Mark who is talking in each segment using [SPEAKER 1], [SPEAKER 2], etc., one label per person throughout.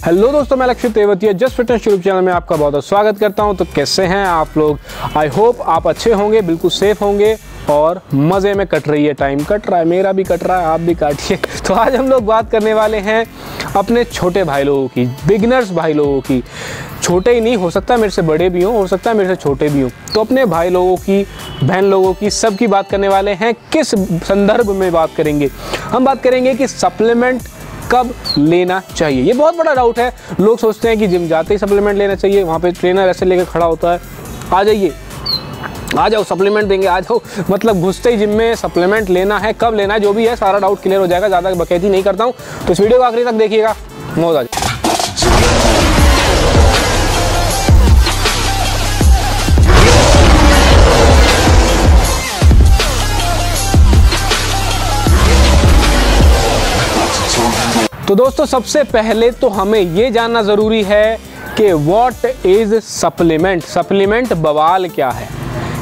[SPEAKER 1] Hello दोस्तों, मैं लक्ष्य Tewatia just fitness YouTube channel में आपका बहुत बहुत स्वागत करता हूं। तो कैसे हैं आप लोग? आई होप आप अच्छे होंगे, बिल्कुल सेफ होंगे और मज़े में कट रही है। टाइम कट रहा है, मेरा भी कट रहा है, आप भी काटिए। तो आज हम लोग बात करने वाले हैं अपने छोटे भाई लोगों की, बिगनर्स भाई लोगों की। छोटे ही नहीं, हो सकता है मेरे से बड़े भी हों, हो सकता है मेरे से छोटे भी हों। तो अपने भाई लोगों की, बहन लोगों की, सब की बात करने वाले हैं। किस संदर्भ में बात करेंगे? हम बात करेंगे कि सप्लीमेंट कब लेना चाहिए। ये बहुत बड़ा डाउट है। लोग सोचते हैं कि जिम जाते ही सप्लीमेंट लेना चाहिए, वहाँ पे ट्रेनर ऐसे लेकर खड़ा होता है, आ जाइए, आ जाओ सप्लीमेंट देंगे, आ जाओ। मतलब घुसते ही जिम में सप्लीमेंट लेना है, कब लेना है, जो भी है सारा डाउट क्लियर हो जाएगा। ज़्यादा बकैती नहीं करता हूँ, तो इस वीडियो को आखिरी तक देखिएगा, मौज आ जाए। तो दोस्तों, सबसे पहले तो हमें ये जानना ज़रूरी है कि व्हाट इज़ सप्लीमेंट। सप्लीमेंट बवाल क्या है?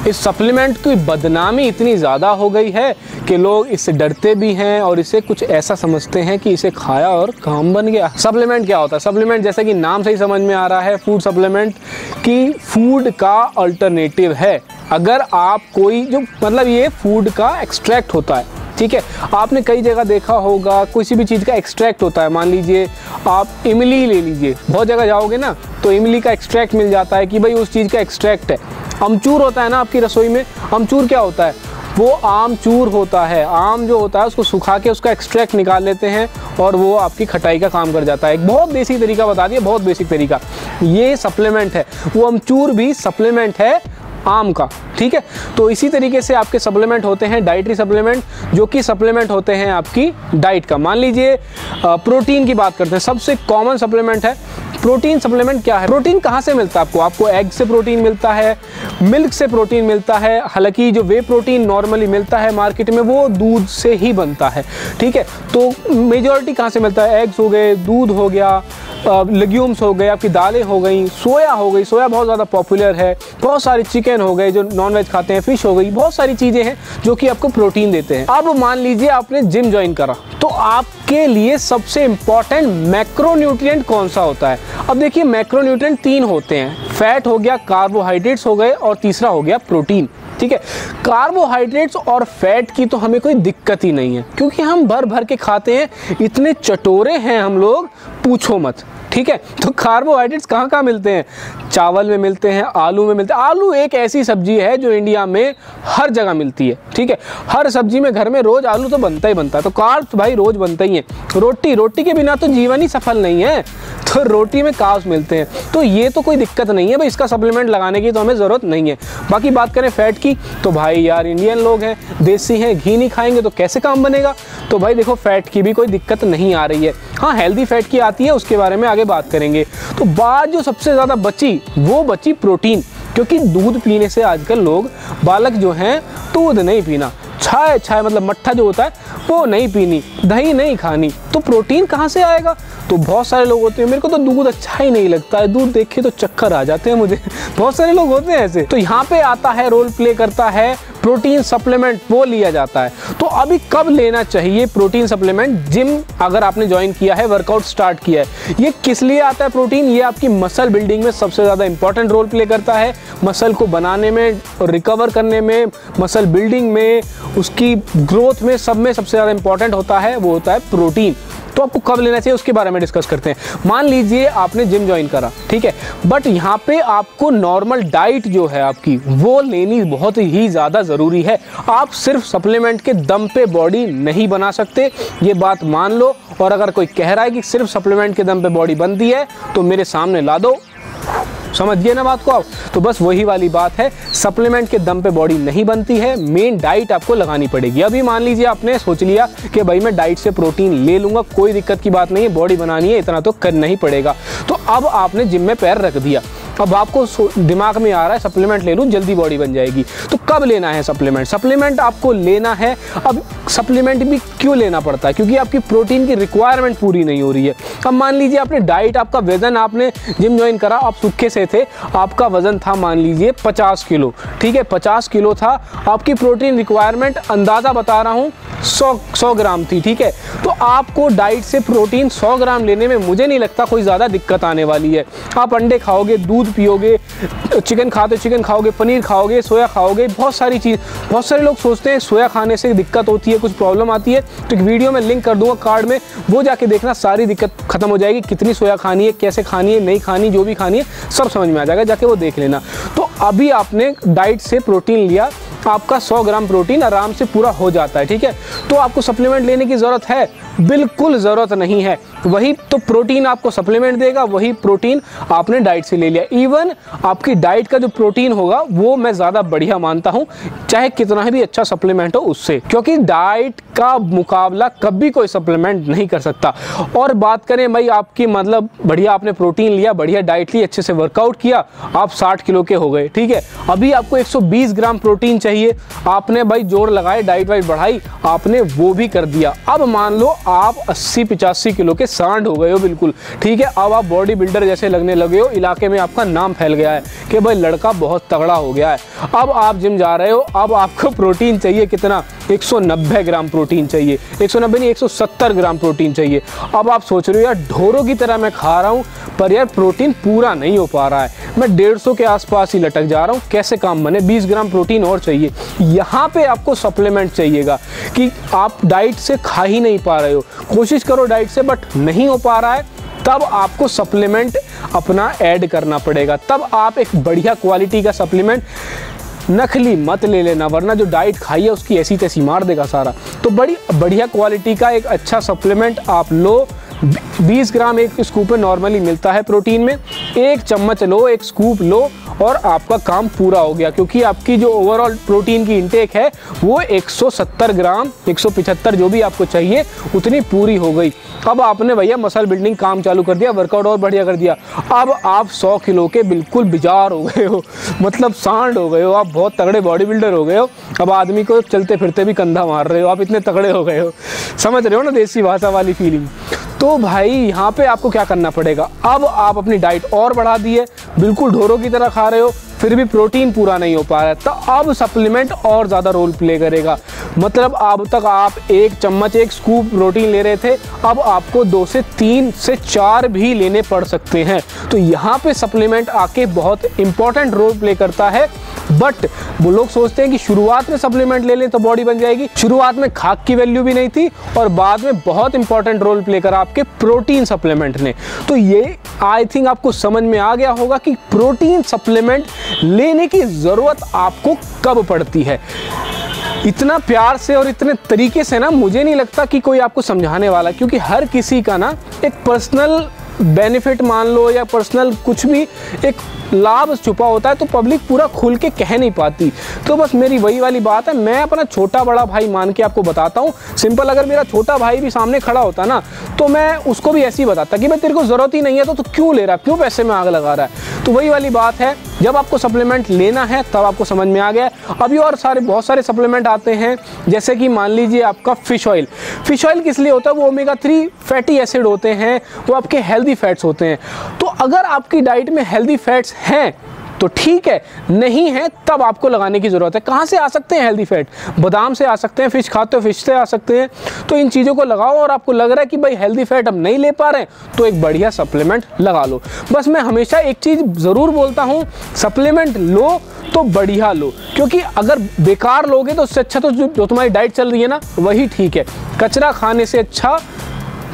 [SPEAKER 1] इस सप्लीमेंट की बदनामी इतनी ज़्यादा हो गई है कि लोग इससे डरते भी हैं और इसे कुछ ऐसा समझते हैं कि इसे खाया और काम बन गया। सप्लीमेंट क्या होता है? सप्लीमेंट जैसे कि नाम से ही समझ में आ रहा है, फूड सप्लीमेंट की फूड का अल्टरनेटिव है। अगर आप कोई जो मतलब ये फूड का एक्सट्रैक्ट होता है, ठीक है। आपने कई जगह देखा होगा, किसी भी चीज़ का एक्सट्रैक्ट होता है। मान लीजिए आप इमली ले लीजिए, बहुत जगह जाओगे ना तो इमली का एक्सट्रैक्ट मिल जाता है कि भाई उस चीज़ का एक्सट्रैक्ट है। अमचूर होता है ना आपकी रसोई में, अमचूर क्या होता है? वो आमचूर होता है। आम जो होता है उसको सुखा के उसका एक्सट्रैक्ट निकाल लेते हैं और वो आपकी खटाई का काम कर जाता है। एक बहुत बेसिक तरीका बता दिया, बहुत बेसिक तरीका। ये सप्लीमेंट है, वो अमचूर भी सप्लीमेंट है आम का, ठीक है। तो इसी तरीके से आपके सप्लीमेंट होते हैं डाइटरी सप्लीमेंट, जो कि सप्लीमेंट होते हैं आपकी डाइट का। मान लीजिए प्रोटीन की बात करते हैं, सबसे कॉमन सप्लीमेंट है प्रोटीन सप्लीमेंट। क्या है प्रोटीन? कहाँ से मिलता है आपको? आपको एग से प्रोटीन मिलता है, मिल्क से प्रोटीन मिलता है। हालांकि जो वे प्रोटीन नॉर्मली मिलता है मार्केट में वो दूध से ही बनता है, ठीक है। तो मेजॉरिटी कहाँ से मिलता है? एग्स हो गए, दूध हो गया, लेग्यूम्स हो गए, आपकी दालें हो गई, सोया हो गई, सोया बहुत ज़्यादा पॉपुलर है, बहुत सारे चिकन हो गए जो नॉनवेज खाते हैं, फिश हो गई, बहुत सारी चीज़ें हैं जो कि आपको प्रोटीन देते हैं। अब मान लीजिए आपने जिम ज्वाइन करा, तो आपके लिए सबसे इंपॉर्टेंट मैक्रोन्यूट्रिएंट कौन सा होता है? अब देखिए, मैक्रोन्यूट्रिएंट 3 होते हैं। फैट हो गया, कार्बोहाइड्रेट्स हो गए और तीसरा हो गया प्रोटीन, ठीक है। कार्बोहाइड्रेट्स और फैट की तो हमें कोई दिक्कत ही नहीं है, क्योंकि हम भर भर के खाते हैं, इतने चटोरे हैं हम लोग, पूछो मत, ठीक है। तो कार्बोहाइड्रेट्स कहाँ कहाँ मिलते हैं? चावल में मिलते हैं, आलू में मिलते हैं। आलू एक ऐसी सब्जी है जो इंडिया में हर जगह मिलती है, ठीक है। हर सब्जी में, घर में रोज आलू तो बनता ही बनता है। तो कार्ब्स भाई रोज बनता ही है। रोटी के बिना तो जीवन ही सफल नहीं है, तो रोटी में कार्ब्स मिलते हैं। तो ये तो कोई दिक्कत नहीं है भाई, इसका सप्लीमेंट लगाने की तो हमें ज़रूरत नहीं है। बाकी बात करें फैट की, तो भाई यार इंडियन लोग हैं, देसी हैं, घी नहीं खाएंगे तो कैसे काम बनेगा? तो भाई देखो, फैट की भी कोई दिक्कत नहीं आ रही है। हाँ, हेल्दी फैट की आती है, उसके बारे में आगे बात करेंगे। तो बात जो सबसे ज़्यादा बची वो बची प्रोटीन, क्योंकि दूध पीने से आजकल लोग, बालक जो हैं, दूध नहीं पीना, छाय मतलब मट्ठा जो होता है वो नहीं पीनी, दही नहीं खानी, तो प्रोटीन कहाँ से आएगा? तो बहुत सारे लोग होते हैं, मेरे को तो दूध अच्छा ही नहीं लगता है, दूध देखे तो चक्कर आ जाते हैं मुझे। बहुत सारे लोग होते हैं ऐसे। तो यहाँ पे आता है, रोल प्ले करता है प्रोटीन सप्लीमेंट, वो लिया जाता है। तो अभी कब लेना चाहिए प्रोटीन सप्लीमेंट? जिम अगर आपने ज्वाइन किया है, वर्कआउट स्टार्ट किया है, ये किस लिए आता है प्रोटीन? ये आपकी मसल बिल्डिंग में सबसे ज़्यादा इंपॉर्टेंट रोल प्ले करता है। मसल को बनाने में, रिकवर करने में, मसल बिल्डिंग में, उसकी ग्रोथ में, सब में सबसे ज़्यादा इंपॉर्टेंट होता है, वो होता है प्रोटीन। तो आपको कब लेना चाहिए उसके बारे में डिस्कस करते हैं। मान लीजिए आपने जिम ज्वाइन करा, ठीक है, बट यहाँ पे आपको नॉर्मल डाइट जो है आपकी, वो लेनी बहुत ही ज़्यादा ज़रूरी है। आप सिर्फ सप्लीमेंट के दम पे बॉडी नहीं बना सकते, ये बात मान लो। और अगर कोई कह रहा है कि सिर्फ सप्लीमेंट के दम पे बॉडी बनती है, तो मेरे सामने ला दो, समझ गए ना बात को आप? तो बस वही वाली बात है, सप्लीमेंट के दम पे बॉडी नहीं बनती है, मेन डाइट आपको लगानी पड़ेगी। अभी मान लीजिए आपने सोच लिया कि भाई मैं डाइट से प्रोटीन ले लूँगा, कोई दिक्कत की बात नहीं है, बॉडी बनानी है, इतना तो करना ही पड़ेगा। तो अब आपने जिम में पैर रख दिया, अब आपको दिमाग में आ रहा है सप्लीमेंट ले लूँ, जल्दी बॉडी बन जाएगी। तो कब कब लेना है सप्लीमेंट? सप्लीमेंट आपको लेना है। अब सप्लीमेंट भी क्यों लेना पड़ता है? क्योंकि आपकी प्रोटीन की रिक्वायरमेंट पूरी नहीं हो रही है। अब मान लीजिए आपने डाइट, आपका वजन, आपने जिम ज्वाइन करा, आप सूखे से थे, आपका वजन था मान लीजिए 50 किलो, ठीक है, 50 किलो था, आपकी प्रोटीन रिक्वायरमेंट अंदाज़ा बता रहा हूँ 100 ग्राम थी, ठीक है। तो आपको डाइट से प्रोटीन 100 ग्राम लेने में मुझे नहीं लगता कोई ज़्यादा दिक्कत आने वाली है। आप अंडे खाओगे, दूध पियोगे, चिकन खाते चिकन खाओगे, पनीर खाओगे, सोया खाओगे, बहुत सारी चीज़। बहुत सारे लोग सोचते हैं सोया खाने से दिक्कत होती है, कुछ प्रॉब्लम आती है, तो एक वीडियो में लिंक कर दूंगा कार्ड में, वो जाके देखना, सारी दिक्कत खत्म हो जाएगी। कितनी सोया खानी है, कैसे खानी है, नहीं खानी, जो भी खानी है सब समझ में आ जाएगा, जाके वो देख लेना। तो अभी आपने डाइट से प्रोटीन लिया, आपका 100 ग्राम प्रोटीन आराम से पूरा हो जाता है, ठीक है। तो आपको सप्लीमेंट लेने की ज़रूरत है? बिल्कुल ज़रूरत नहीं है। वही तो प्रोटीन आपको सप्लीमेंट देगा, वही प्रोटीन आपने डाइट से ले लिया। इवन आपकी डाइट का जो प्रोटीन होगा वो मैं ज़्यादा बढ़िया मानता हूँ, चाहे कितना भी अच्छा सप्लीमेंट हो उससे, क्योंकि डाइट का मुकाबला कभी कोई सप्लीमेंट नहीं कर सकता। और बात करें भाई आपकी, मतलब बढ़िया आपने प्रोटीन लिया, बढ़िया डाइट ली, अच्छे से वर्कआउट किया, आप 60 किलो के हो गए, ठीक है। अभी आपको 120 ग्राम प्रोटीन चाहिए, आपने भाई जोर लगाए, डाइट वाइट बढ़ाई, आपने वो भी कर दिया। अब मान लो आप 80-85 किलो के सांड हो गए हो बिल्कुल, ठीक है। अब आप बॉडी बिल्डर जैसे लगने लगे हो, इलाके में आपका नाम फैल गया है कि भाई लड़का बहुत तगड़ा हो गया है। अब आप जिम जा रहे हो, अब आपको प्रोटीन चाहिए कितना? 190 ग्राम प्रोटीन चाहिए, 190 नहीं 170 ग्राम प्रोटीन चाहिए। अब आप सोच रहे हो यार ढोरों की तरह मैं खा रहा हूँ, पर यार प्रोटीन पूरा नहीं हो पा रहा है, मैं 150 के आसपास ही लटक जा रहा हूँ, कैसे काम बने? 20 ग्राम प्रोटीन और चाहिए। यहाँ पे आपको सप्लीमेंट चाहिएगा कि आप डाइट से खा ही नहीं पा रहे हो, कोशिश करो डाइट से बट नहीं हो पा रहा है, तब आपको सप्लीमेंट अपना ऐड करना पड़ेगा। तब आप एक बढ़िया क्वालिटी का सप्लीमेंट, नकली मत ले लेना, वरना जो डाइट खाई है उसकी ऐसी तैसी मार देगा सारा। तो बड़ी बढ़िया क्वालिटी का एक अच्छा सप्लीमेंट आप लो। 20 ग्राम एक स्कूप में नॉर्मली मिलता है प्रोटीन में, एक चम्मच लो, एक स्कूप लो और आपका काम पूरा हो गया, क्योंकि आपकी जो ओवरऑल प्रोटीन की इंटेक है वो 170 ग्राम 175 जो भी आपको चाहिए उतनी पूरी हो गई। अब आपने भैया मसल बिल्डिंग काम चालू कर दिया, वर्कआउट और बढ़िया कर दिया, अब आप 100 किलो के बिल्कुल बिजार हो गए हो, मतलब सांड हो गए हो, आप बहुत तगड़े बॉडी बिल्डर हो गए हो। अब आदमी को चलते फिरते भी कंधा मार रहे हो, आप इतने तगड़े हो गए हो, समझ रहे हो ना देसी भाषा वाली फीलिंग। तो भाई यहाँ पे आपको क्या करना पड़ेगा? अब आप अपनी डाइट और बढ़ा दी है, बिल्कुल ढोरों की तरह खा रहे हो, फिर भी प्रोटीन पूरा नहीं हो पा रहा है, तो अब सप्लीमेंट और ज़्यादा रोल प्ले करेगा। मतलब अब तक आप एक चम्मच एक स्कूप प्रोटीन ले रहे थे, अब आपको 2 से 3 से 4 भी लेने पड़ सकते हैं। तो यहाँ पे सप्लीमेंट आके बहुत इंपॉर्टेंट रोल प्ले करता है। बट वो लोग सोचते हैं कि शुरुआत में सप्लीमेंट ले लें तो बॉडी बन जाएगी। शुरुआत में खाक की वैल्यू भी नहीं थी और बाद में बहुत इंपॉर्टेंट रोल प्ले करा आपके प्रोटीन सप्लीमेंट ने। तो ये आई थिंक आपको समझ में आ गया होगा कि प्रोटीन सप्लीमेंट लेने की ज़रूरत आपको कब पड़ती है। इतना प्यार से और इतने तरीके से ना मुझे नहीं लगता कि कोई आपको समझाने वाला, क्योंकि हर किसी का ना एक पर्सनल बेनिफिट मान लो या पर्सनल कुछ भी एक लाभ छुपा होता है, तो पब्लिक पूरा खुल के कह नहीं पाती। तो बस मेरी वही वाली बात है, मैं अपना छोटा बड़ा भाई मान के आपको बताता हूँ। सिंपल, अगर मेरा छोटा भाई भी सामने खड़ा होता ना तो मैं उसको भी ऐसे ही बताता कि भाई तेरे को ज़रूरत ही नहीं है तो क्यों ले रहा है, क्यों पैसे में आग लगा रहा है। तो वही वाली बात है, जब आपको सप्लीमेंट लेना है तब आपको समझ में आ गया। अभी और बहुत सारे सप्लीमेंट आते हैं, जैसे कि मान लीजिए आपका फिश ऑयल। फिश ऑयल किस लिए होता है? वो ओमेगा 3 फैटी एसिड होते हैं, वो आपके हेल्दी फैट्स होते हैं। तो अगर आपकी डाइट में हेल्दी फैट्स हैं तो ठीक है, नहीं है तब आपको लगाने की ज़रूरत है। कहाँ से आ सकते हैं हेल्दी फैट? बादाम से आ सकते हैं, फिश खाते हो फिश से आ सकते हैं। तो इन चीज़ों को लगाओ, और आपको लग रहा है कि भाई हेल्दी फैट हम नहीं ले पा रहे हैं तो एक बढ़िया सप्लीमेंट लगा लो। बस मैं हमेशा एक चीज़ ज़रूर बोलता हूँ, सप्लीमेंट लो तो बढ़िया लो, क्योंकि अगर बेकार लोगे तो उससे अच्छा तो जो तुम्हारी डाइट चल रही है ना वही ठीक है। कचरा खाने से अच्छा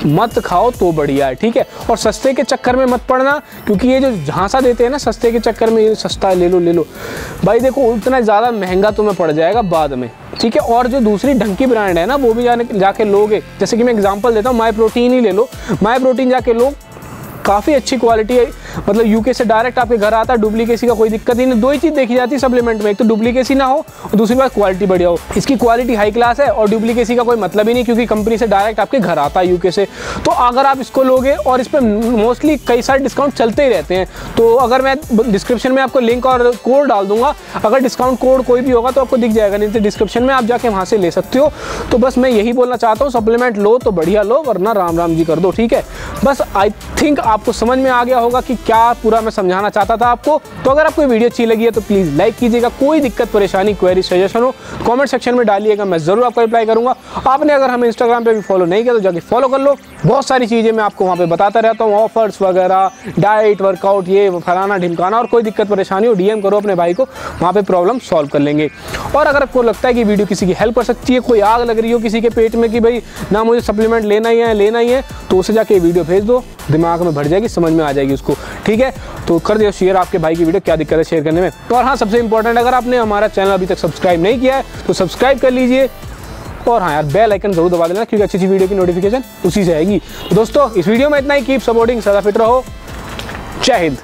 [SPEAKER 1] मत खाओ तो बढ़िया है, ठीक है। और सस्ते के चक्कर में मत पड़ना, क्योंकि ये जो झांसा देते हैं ना सस्ते के चक्कर में, ये सस्ता ले लो भाई, देखो उतना ज़्यादा महंगा तुम्हें पड़ जाएगा बाद में, ठीक है। और जो दूसरी ढंग की ब्रांड है ना वो भी जाके लोगे, जैसे कि मैं एग्जांपल देता हूँ, माई प्रोटीन ही ले लो। माई प्रोटीन जाके लो, काफ़ी अच्छी क्वालिटी है, मतलब यूके से डायरेक्ट आपके घर आता है, डुप्लीकेसी का कोई दिक्कत ही नहीं। दो ही चीज़ देखी जाती है सप्लीमेंट में, एक तो डुप्लीकेसी ना हो और दूसरी बात क्वालिटी बढ़िया हो। इसकी क्वालिटी हाई क्लास है और डुप्लीकेसी का कोई मतलब ही नहीं, क्योंकि कंपनी से डायरेक्ट आपके घर आता है यूके से। तो अगर आप इसको लोगे, और इस पर मोस्टली कई सारे डिस्काउंट चलते ही रहते हैं, तो अगर मैं डिस्क्रिप्शन में आपको लिंक और कोड डाल दूंगा, अगर डिस्काउंट कोड कोई भी होगा तो आपको दिख जाएगा, नहीं तो डिस्क्रिप्शन में आप जाके वहाँ से ले सकते हो। तो बस मैं यही बोलना चाहता हूँ, सप्लीमेंट लो तो बढ़िया लो, वरना राम राम जी कर दो, ठीक है। बस आई थिंक आपको समझ में आ गया होगा कि क्या पूरा मैं समझाना चाहता था आपको। तो अगर आपको वीडियो अच्छी लगी है तो प्लीज़ लाइक कीजिएगा। कोई दिक्कत परेशानी क्वेरी सजेशन हो कमेंट सेक्शन में डालिएगा, मैं ज़रूर आपको रिप्लाई करूँगा। आपने अगर हमें इंस्टाग्राम पे भी फॉलो नहीं किया तो जाके फॉलो कर लो, बहुत सारी चीज़ें मैं आपको वहाँ पे बताता रहता हूँ, ऑफर्स वगैरह, डाइट, वर्कआउट, ये फलाना ढिमकाना। और कोई दिक्कत परेशानी हो डीएम करो अपने भाई को, वहाँ पे प्रॉब्लम सॉल्व कर लेंगे। और अगर आपको लगता है कि वीडियो किसी की हेल्प कर सकती है, कोई आग लग रही हो किसी के पेट में कि भाई ना मुझे सप्लीमेंट लेना ही है, तो उसे जाके वीडियो भेज दो, दिमाग में भर जाएगी, समझ में आ जाएगी उसको, ठीक है। तो कर दियो शेयर आपके भाई की वीडियो, क्या दिक्कत है शेयर करने में। और हाँ, सबसे इंपॉर्टेंट, अगर आपने हमारा चैनल अभी तक सब्सक्राइब नहीं किया है तो सब्सक्राइब कर लीजिए। और हाँ यार, बेल आइकन जरूर दबा देना, क्योंकि अच्छी वीडियो की नोटिफिकेशन उसी से आएगी। तो दोस्तों, इस वीडियो में इतना ही। कीप सपोर्टिंग, सदा फिट रहो। जय हिंद।